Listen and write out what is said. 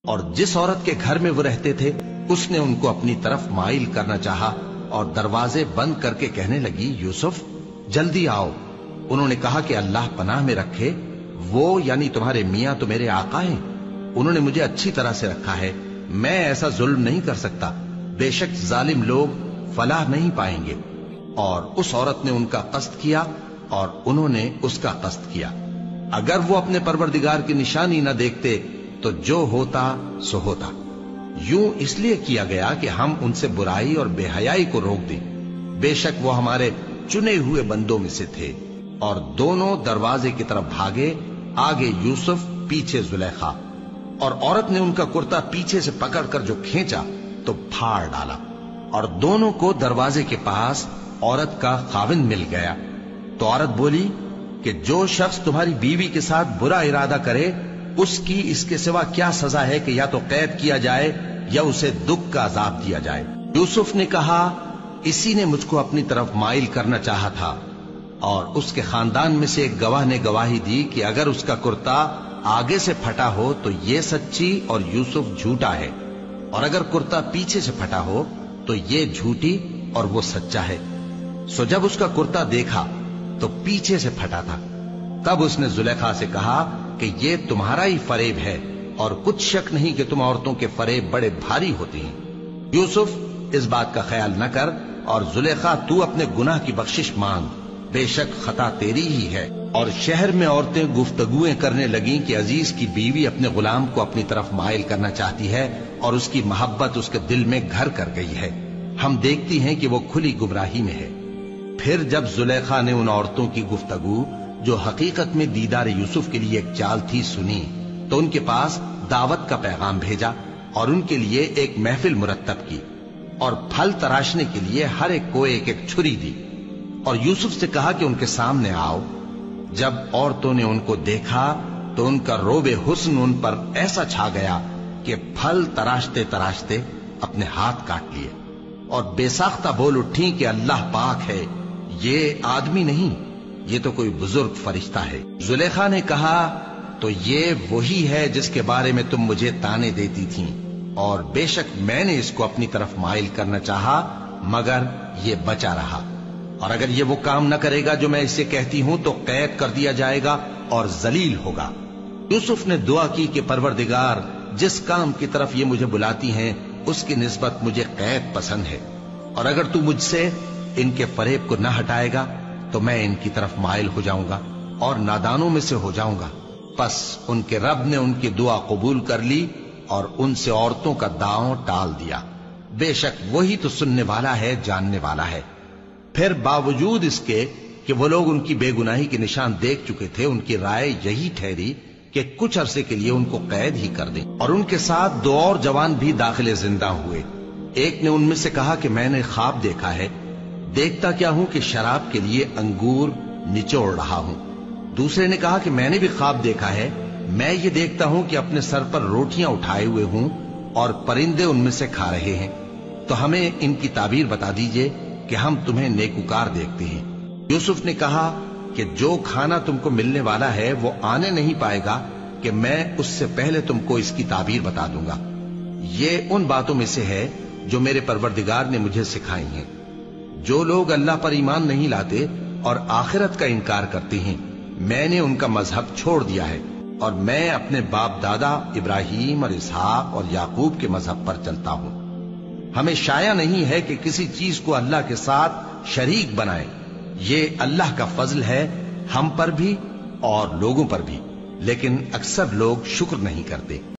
اور जिस औरत के घर में वो रहते थे उसने उनको अपनी तरफ माइल करना चाहा और दरवाजे बंद करके कहने लगी, यूसुफ जल्दी आओ। उन्होंने कहा कि अल्लाह पनाह में रखे, वो यानी तुम्हारे मियां तो मेरे आका हैं, उन्होंने मुझे अच्छी तरह से रखा है, मैं ऐसा जुल्म नहीं कर सकता, बेशक जालिम लोग फलाह नहीं पाएंगे। और उस औरत ने उनका कस्द किया और उन्होंने उसका कस्द किया। अगर वो अपने परवरदिगार की निशानी न देखते तो जो होता सो होता। यूं इसलिए किया गया कि हम उनसे बुराई और बेहयाई को रोक दें। बेशक वो हमारे चुने हुए बंदों में से थे। और दोनों दरवाजे की तरफ भागे, आगे यूसुफ, पीछे जुलेखा। और औरत ने उनका कुर्ता पीछे से पकड़कर जो खींचा तो फाड़ डाला। और दोनों को दरवाजे के पास औरत का खाविंद मिल गया। तो औरत बोली कि जो शख्स तुम्हारी बीवी के साथ बुरा इरादा करे उसकी इसके सिवा क्या सजा है कि या तो कैद किया जाए या उसे दुख का अजाब दिया जाए। यूसुफ ने कहा, इसी ने मुझको अपनी तरफ माइल करना चाहा था। और उसके खानदान में से एक गवाह ने गवाही दी कि अगर उसका कुर्ता आगे से फटा हो तो ये सच्ची और यूसुफ झूठा है, और अगर कुर्ता पीछे से फटा हो तो ये झूठी और वो सच्चा है। सो जब उसका कुर्ता देखा तो पीछे से फटा था। तब उसने जुलेखा से कहा कि ये तुम्हारा ही फरेब है, और कुछ शक नहीं कि तुम औरतों के फरेब बड़े भारी होते हैं। यूसुफ इस बात का ख्याल न कर, और जुलेखा तू अपने गुनाह की बख्शिश मांग, बेशक खता तेरी ही है। और शहर में औरतें गुफ्तगुएं करने लगीं कि अजीज की बीवी अपने गुलाम को अपनी तरफ माइल करना चाहती है और उसकी मोहब्बत उसके दिल में घर कर गई है। हम देखती हैं कि वो खुली गुमराही में है। फिर जब जुलेखा ने उन औरतों की गुफ्तगू जो हकीकत में दीदार यूसुफ के लिए एक चाल थी सुनी, तो उनके पास दावत का पैगाम भेजा और उनके लिए एक महफिल मुरत्तब की और फल तराशने के लिए हर एक को एक एक छुरी दी। और यूसुफ से कहा कि उनके सामने आओ। जब औरतों ने उनको देखा तो उनका रोबे हुस्न उन पर ऐसा छा गया कि फल तराशते तराशते अपने हाथ काट लिए और बेसाख्ता बोल उठी कि अल्लाह पाक है, ये आदमी नहीं, ये तो कोई बुजुर्ग फरिश्ता है। जुलेखा ने कहा, तो ये वही है जिसके बारे में तुम मुझे ताने देती थीं, और बेशक मैंने इसको अपनी तरफ माइल करना चाहा, मगर ये बचा रहा। और अगर ये वो काम न करेगा जो मैं इसे कहती हूं तो कैद कर दिया जाएगा और जलील होगा। यूसुफ ने दुआ की कि परवरदिगार, जिस काम की तरफ ये मुझे बुलाती हैं उसकी निस्बत मुझे कैद पसंद है, और अगर तू मुझसे इनके फरेब को न हटाएगा तो मैं इनकी तरफ माइल हो जाऊंगा और नादानों में से हो जाऊंगा। बस उनके रब ने उनकी दुआ कबूल कर ली और उनसे औरतों का दांव टाल दिया। बेशक वही तो सुनने वाला है, जानने वाला है। फिर बावजूद इसके कि वो लोग उनकी बेगुनाही के निशान देख चुके थे, उनकी राय यही ठहरी कि कुछ अरसे के लिए उनको कैद ही कर दें। और उनके साथ दो और जवान भी दाखिले जिंदा हुए। एक ने उनमें से कहा कि मैंने ख्वाब देखा है, देखता क्या हूं कि शराब के लिए अंगूर निचोड़ रहा हूं। दूसरे ने कहा कि मैंने भी ख्वाब देखा है, मैं ये देखता हूं कि अपने सर पर रोटियां उठाए हुए हूं और परिंदे उनमें से खा रहे हैं। तो हमें इनकी ताबीर बता दीजिए कि हम तुम्हें नेकुकार देखते हैं। यूसुफ ने कहा कि जो खाना तुमको मिलने वाला है वो आने नहीं पाएगा कि मैं उससे पहले तुमको इसकी ताबीर बता दूंगा। ये उन बातों में से है जो मेरे परवरदिगार ने मुझे सिखाई हैं। जो लोग अल्लाह पर ईमान नहीं लाते और आखिरत का इनकार करते हैं, मैंने उनका मजहब छोड़ दिया है और मैं अपने बाप दादा इब्राहिम और इसहाक और याकूब के मजहब पर चलता हूं। हमें शाया नहीं है कि किसी चीज को अल्लाह के साथ शरीक बनाए। ये अल्लाह का फजल है हम पर भी और लोगों पर भी, लेकिन अक्सर लोग शुक्र नहीं करते।